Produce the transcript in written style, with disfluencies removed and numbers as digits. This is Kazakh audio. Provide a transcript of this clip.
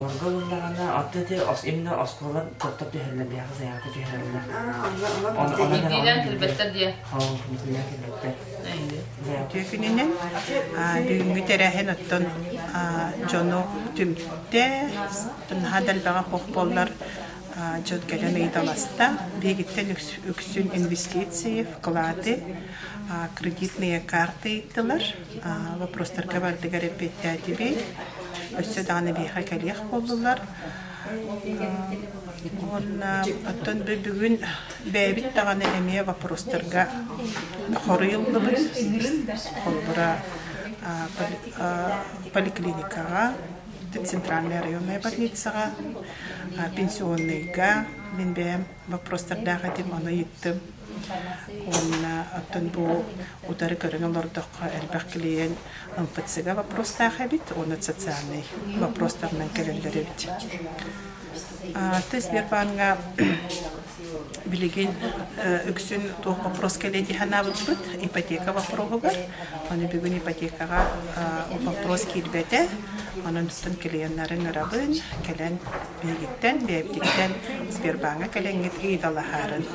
Горголундарана оттоти именно осколар топтоп төһөллөр бияхы заятı төһөллөр. Дилен килбеттер дия. Дилен килбеттер. Түйкүнүнен бүгүнгү терәһен оттон жону түмтте хадал бага хохполлар жот келен ыйталаста бегиттен үксүн инвестиции вклады кредитные карты иттилар вопростарга бардыгар эппеттиби өссө даны бейха келех болдулар. Оттон бүгүн бэбит таганы эмие вопростарга хорыйылдыбыз холбура поликлиникага, центральная районная больницага, пенсионныйга мен бэм вопростардага дим аны иттим. Оттон бу утары көрөн олордокко элбак клиент МФЦга вопростага бит, оны социальный вопростарынан келелдери бит. Сбербанка билеген үксүн тоқ вопрос келеди ханабыт ипотека вопросу бар. Аны бүгүн ипотекага вопрос кирбете. Анын тутун клиенттарын арабын келен бегиттен, бептиктен Сбербанка келенгет ыйдалахарын.